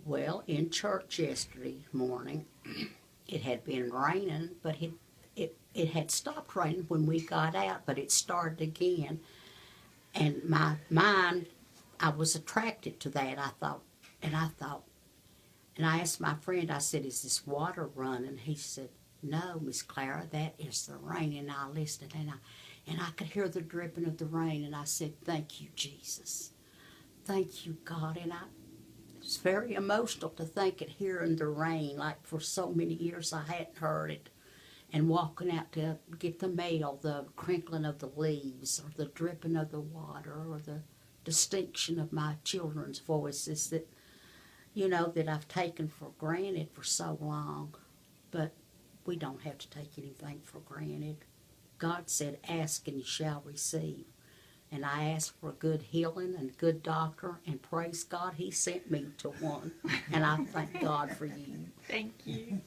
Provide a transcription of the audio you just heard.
Well, in church yesterday morning, it had been raining, but it had stopped raining when we got out, but it started again. And my mind, I was attracted to that. And I asked my friend, I said, is this water running? He said, no, Miss Clara, that is the rain. And I listened, and I could hear the dripping of the rain, and I said, thank you, Jesus. Thank you, God. And it was very emotional to think it hearing the rain. Like for so many years I hadn't heard it. And walking out to get the mail, the crinkling of the leaves, or the dripping of the water, or the distinction of my children's voices that, that I've taken for granted for so long. But we don't have to take anything for granted. God said, ask and you shall receive. And I asked for a good healing and a good doctor, and praise God, He sent me to one. And I thank God for you. Thank you.